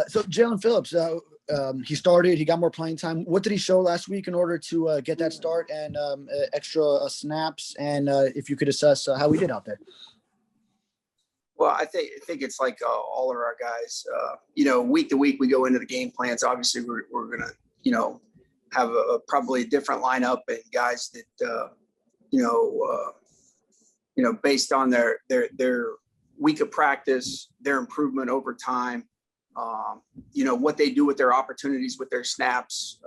So Jalen Phillips, he started, he got more playing time. What did he show last week in order to get that start and extra snaps? And if you could assess how he did out there. Well, I think it's like all of our guys, week to week, we go into the game plans. Obviously we're going to, have probably a different lineup and guys that, based on their week of practice, their improvement over time, what they do with their opportunities with their snaps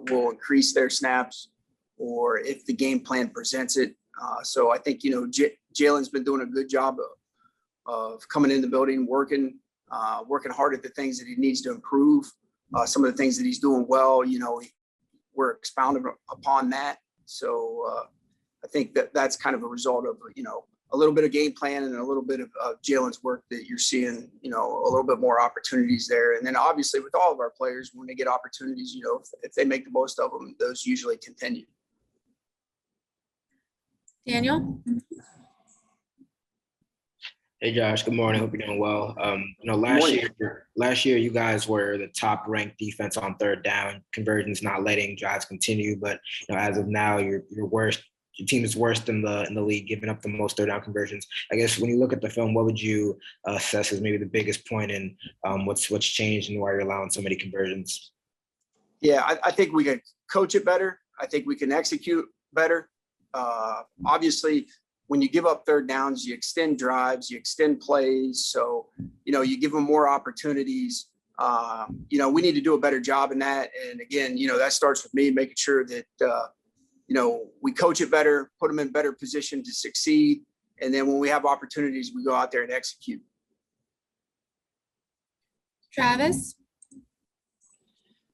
will increase their snaps, or if the game plan presents it. So I think, Jalen's been doing a good job of coming in the building, working hard at the things that he needs to improve. Some of the things that he's doing well, we're expounding upon that. So I think that's kind of a result of, a little bit of game plan and a little bit of Jalen's work that you're seeing, a little bit more opportunities there. And then obviously with all of our players, when they get opportunities, if they make the most of them, those usually continue. Daniel? Hey Josh, good morning. Hope you're doing well. Last year you guys were the top ranked defense on third down conversions, not letting drives continue. But as of now, your team is worst in the league, giving up the most third down conversions. I guess when you look at the film, what would you assess as maybe the biggest point in what's changed and why you're allowing so many conversions? Yeah, I think we can coach it better. I think we can execute better. Obviously, when you give up third downs, you extend drives, you extend plays. So, you give them more opportunities. We need to do a better job in that. And again, that starts with me making sure that, we coach it better, put them in better position to succeed. And then when we have opportunities, we go out there and execute. Travis?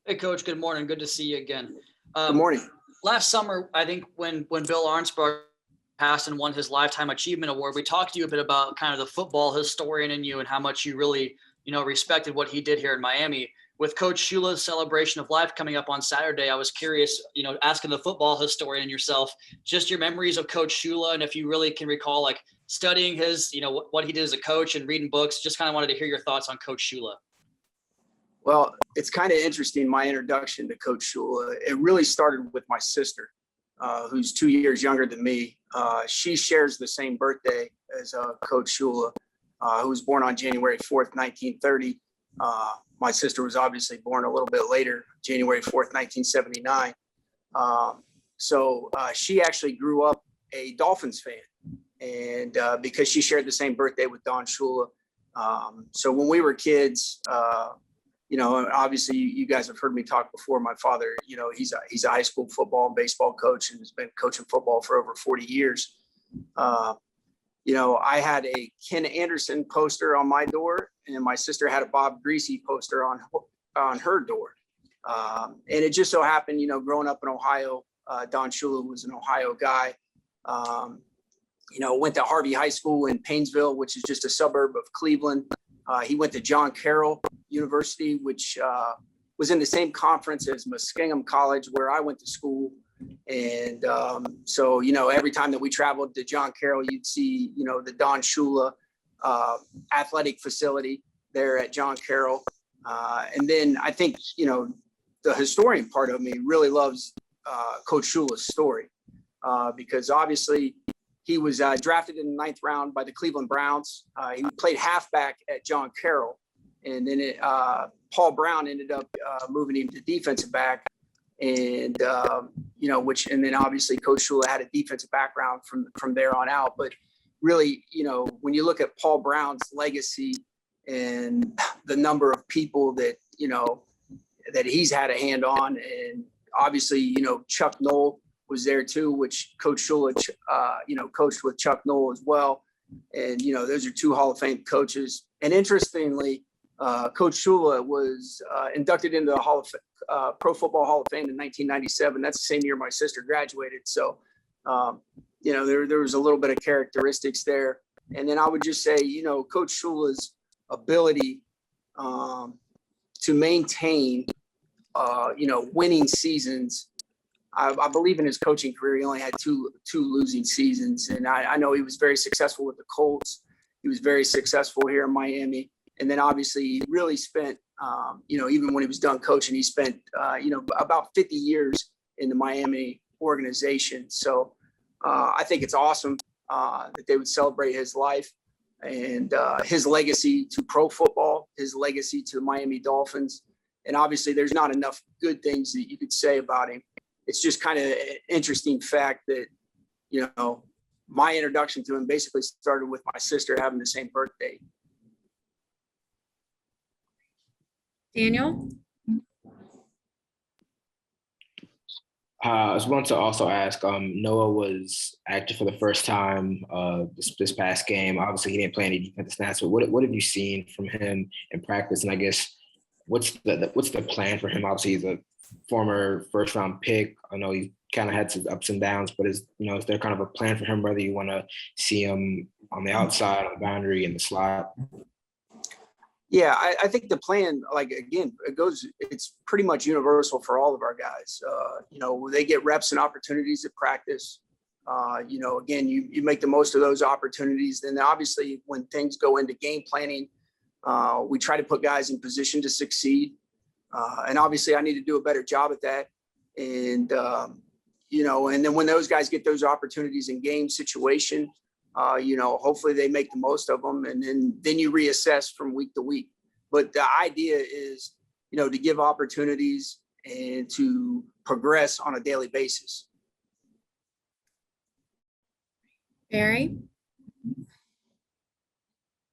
Hey, Coach. Good morning. Good to see you again. Good morning. Last summer, I think when Bill Arnspark passed and won his Lifetime Achievement Award, we talked to you a bit about kind of the football historian in you and how much you really, respected what he did here in Miami. With Coach Shula's celebration of life coming up on Saturday, I was curious, asking the football historian and yourself, just your memories of Coach Shula, and if you really can recall, like studying his, what he did as a coach and reading books. Just kind of wanted to hear your thoughts on Coach Shula. Well, it's kind of interesting, my introduction to Coach Shula. It really started with my sister, who's 2 years younger than me. She shares the same birthday as Coach Shula, who was born on January 4th, 1930. My sister was obviously born a little bit later, January 4th, 1979. So she actually grew up a Dolphins fan, and because she shared the same birthday with Don Shula. So when we were kids, obviously you guys have heard me talk before. My father, he's a high school football and baseball coach and has been coaching football for over 40 years. I had a Ken Anderson poster on my door, and my sister had a Bob Greasy poster on her door. And it just so happened, growing up in Ohio, Don Shula was an Ohio guy. Went to Harvey High School in Painesville, which is just a suburb of Cleveland. He went to John Carroll University, which was in the same conference as Muskingum College, where I went to school. And so, every time that we traveled to John Carroll, you'd see, the Don Shula athletic facility there at John Carroll. And then I think, the historian part of me really loves Coach Shula's story because obviously he was drafted in the 9th round by the Cleveland Browns. He played halfback at John Carroll. And then Paul Brown ended up moving him to defensive back. And, and then obviously Coach Shula had a defensive background from there on out. But really, when you look at Paul Brown's legacy and the number of people that, that he's had a hand on, and obviously, Chuck Noll was there too, which Coach Shula, coached with Chuck Noll as well. And, those are two Hall of Fame coaches. And interestingly, Coach Shula was inducted into the Pro Football Hall of Fame in 1997. That's the same year my sister graduated. So, there was a little bit of characteristics there. And then I would just say, Coach Shula's ability to maintain, winning seasons. I believe in his coaching career, he only had two losing seasons. And I know he was very successful with the Colts. He was very successful here in Miami. And then obviously he really spent Even when he was done coaching, he spent, about 50 years in the Miami organization. So I think it's awesome that they would celebrate his life and his legacy to pro football, his legacy to the Miami Dolphins. And obviously there's not enough good things that you could say about him. It's just kind of an interesting fact that, my introduction to him basically started with my sister having the same birthday. Daniel? I was wanting to also ask, Noah was active for the first time this past game. Obviously, he didn't play any defensive snaps, but what have you seen from him in practice? And I guess what's the plan for him? Obviously, he's a former first round pick. I know he kind of had some ups and downs, but is there kind of a plan for him, whether you want to see him on the outside, on the boundary, in the slot? Yeah, I think the plan, it's pretty much universal for all of our guys. They get reps and opportunities at practice. Again, you make the most of those opportunities. Then obviously when things go into game planning, we try to put guys in position to succeed. And obviously I need to do a better job at that. And, and then when those guys get those opportunities in game situation, hopefully they make the most of them, and then you reassess from week to week. But the idea is, to give opportunities and to progress on a daily basis. Barry?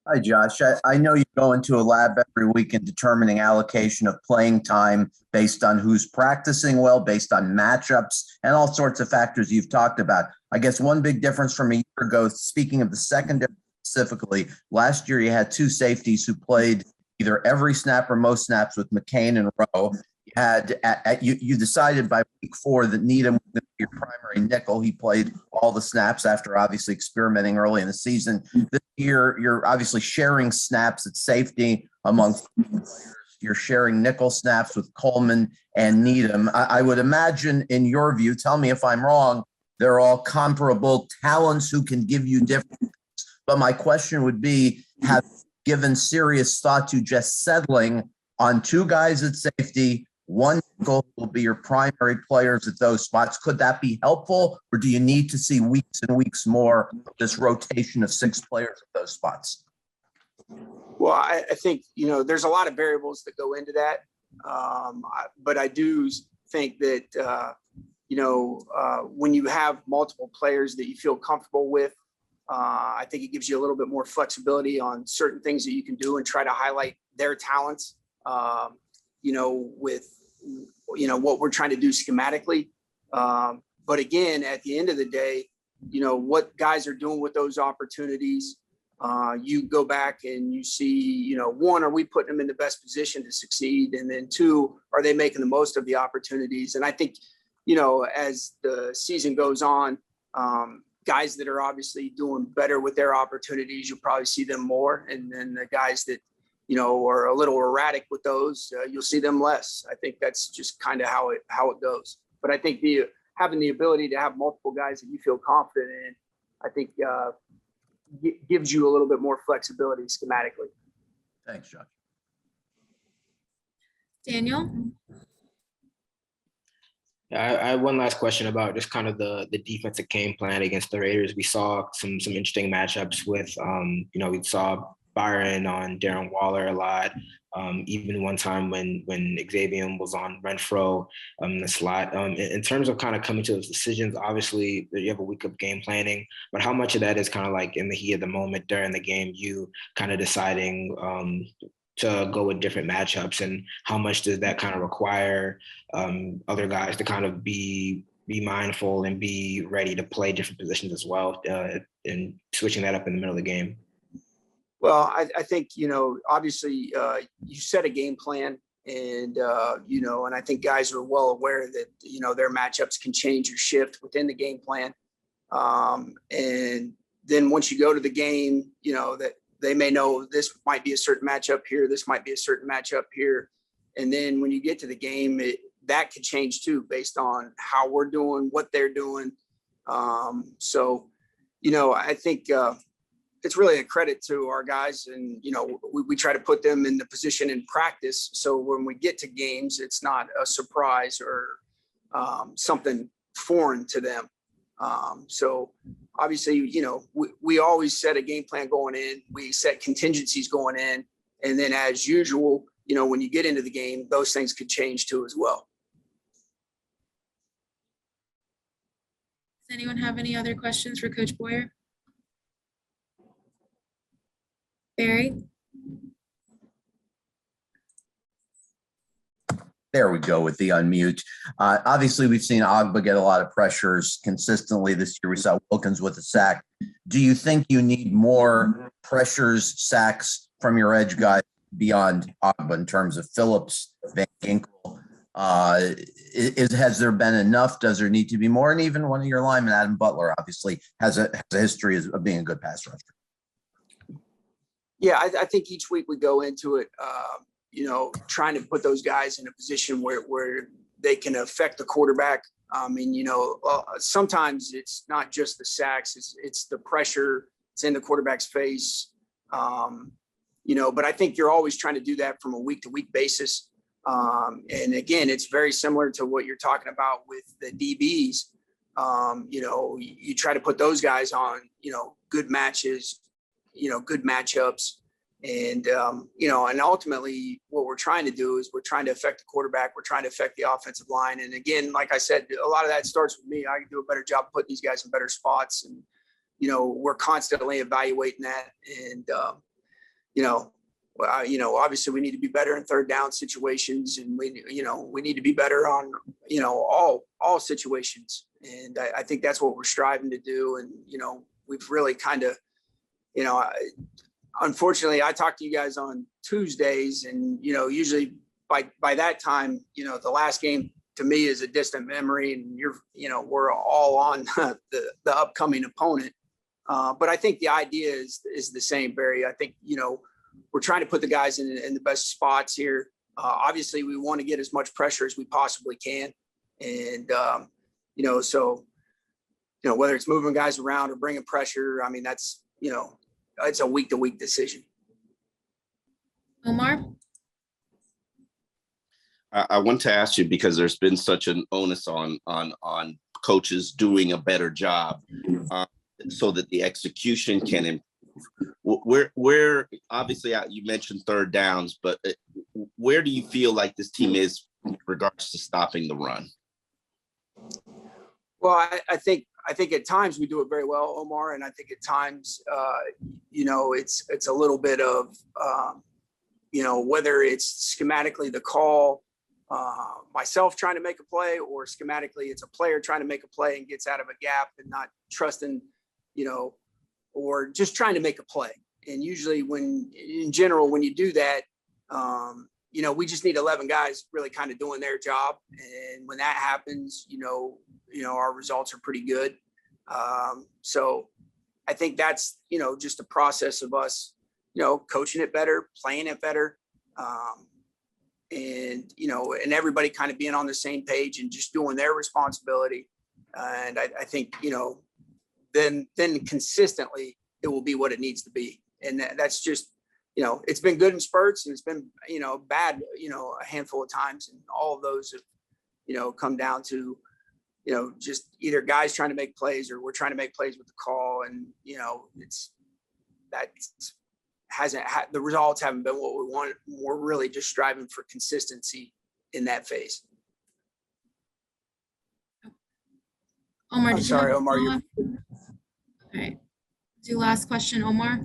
Hi, Josh. I know you go into a lab every week in determining allocation of playing time based on who's practicing well, based on matchups, and all sorts of factors you've talked about. I guess one big difference from a year ago, speaking of the secondary specifically, last year you had two safeties who played either every snap or most snaps with McCain and Rowe. You had you decided by week 4 that Needham was going to be your primary nickel. He played all the snaps after obviously experimenting early in the season. This year, you're obviously sharing snaps at safety amongst players. You're sharing nickel snaps with Coleman and Needham. I would imagine, in your view, tell me if I'm wrong, they're all comparable talents who can give you different things. But my question would be, have you given serious thought to just settling on two guys at safety, one nickel will be your primary players at those spots? Could that be helpful, or do you need to see weeks and weeks more of this rotation of 6 players at those spots? Well, I think, there's a lot of variables that go into that. But I do think that, when you have multiple players that you feel comfortable with, I think it gives you a little bit more flexibility on certain things that you can do and try to highlight their talents, with, what we're trying to do schematically. But again, at the end of the day, what guys are doing with those opportunities, you go back and you see, 1, are we putting them in the best position to succeed? And then 2, are they making the most of the opportunities? And I think, as the season goes on, guys that are obviously doing better with their opportunities, you'll probably see them more. And then the guys that, are a little erratic with those, you'll see them less. I think that's just kind of how it goes. But I think having the ability to have multiple guys that you feel confident in, I think gives you a little bit more flexibility schematically. Thanks, Josh. Daniel? I have one last question about just kind of the defensive game plan against the Raiders. We saw some interesting matchups with, we saw Byron on Darren Waller a lot. Even one time when Xavier was on Renfro in the slot. In terms of kind of coming to those decisions, obviously you have a week of game planning, but how much of that is kind of like in the heat of the moment during the game, you kind of deciding to go with different matchups, and how much does that kind of require other guys to kind of be mindful and be ready to play different positions as well, and switching that up in the middle of the game? Well, I think, obviously you set a game plan, and, and I think guys are well aware that, their matchups can change or shift within the game plan. And then once you go to the game, that they may know this might be a certain matchup here, this might be a certain matchup here. And then when you get to the game, that could change too, based on how we're doing, what they're doing. So, I think, it's really a credit to our guys. And, we try to put them in the position in practice. So when we get to games, it's not a surprise or something foreign to them. So obviously, we always set a game plan going in. We set contingencies going in. And then as usual, when you get into the game, those things could change too as well. Does anyone have any other questions for Coach Boyer? Barry? There we go with the unmute. Obviously, we've seen Agba get a lot of pressures consistently this year. We saw Wilkins with a sack. Do you think you need more pressures, sacks from your edge guys beyond Agba in terms of Phillips, Van Ginkel? Has there been enough? Does there need to be more? And even one of your linemen, Adam Butler, obviously has a history of being a good pass rusher. Yeah, I think each week we go into it, trying to put those guys in a position where they can affect the quarterback. Sometimes it's not just the sacks, it's the pressure, it's in the quarterback's face. But I think you're always trying to do that from a week to week basis. And again, it's very similar to what you're talking about with the DBs. You try to put those guys on, good matches, good matchups. And, and ultimately what we're trying to do is we're trying to affect the quarterback. We're trying to affect the offensive line. And again, like I said, a lot of that starts with me. I can do a better job putting these guys in better spots. And, we're constantly evaluating that. And, obviously we need to be better in third down situations, and we need to be better on, all situations. And I think that's what we're striving to do. And, we've really kind of, unfortunately I talk to you guys on Tuesdays, and, usually by that time, the last game to me is a distant memory, and we're all on the upcoming opponent. But I think the idea is the same, Barry. I think, we're trying to put the guys in the best spots here. Obviously we want to get as much pressure as we possibly can. And, whether it's moving guys around or bringing pressure, I mean, that's, it's a week to week decision. Omar? I want to ask you, because there's been such an onus on coaches doing a better job so that the execution can improve. Where obviously you mentioned third downs, but where do you feel like this team is in regards to stopping the run? Well, I think at times we do it very well, Omar, and I think at times, it's a little bit of, whether it's schematically the call, myself trying to make a play, or schematically it's a player trying to make a play and gets out of a gap and not trusting, or just trying to make a play. And usually when you do that, we just need 11 guys really kind of doing their job. And when that happens, our results are pretty good. So I think that's, just a process of us, coaching it better, playing it better. And everybody kind of being on the same page and just doing their responsibility. And I think, then consistently it will be what it needs to be. And that's just, it's been good in spurts, and it's been, bad, a handful of times. And all of those have, come down to, just either guys trying to make plays, or we're trying to make plays with the call. And, the results haven't been what we wanted. We're really just striving for consistency in that phase. Omar, I'm sorry, Omar. All right. Do last question, Omar.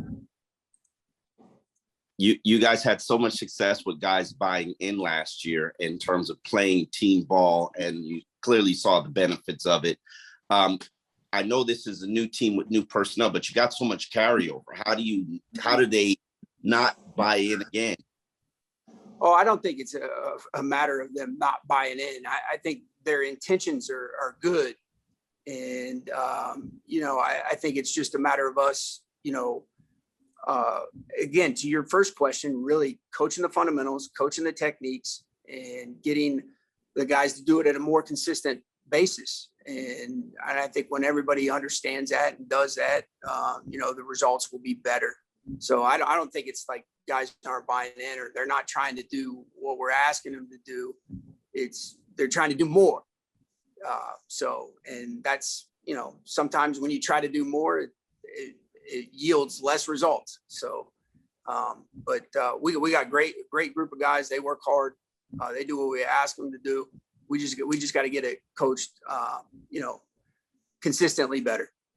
You guys had so much success with guys buying in last year in terms of playing team ball, and you clearly saw the benefits of it. I know this is a new team with new personnel, but you got so much carryover. How do they not buy in again? Oh, I don't think it's a matter of them not buying in. I think their intentions are good. And, I think it's just a matter of us, again, to your first question, really coaching the fundamentals, coaching the techniques, and getting the guys to do it at a more consistent basis. And I think when everybody understands that and does that, the results will be better. So I don't think it's like guys aren't buying in or they're not trying to do what we're asking them to do. They're trying to do more. And that's, sometimes when you try to do more, it yields less results. So, we got great group of guys. They work hard. They do what we ask them to do. We just got to get it coached, consistently better.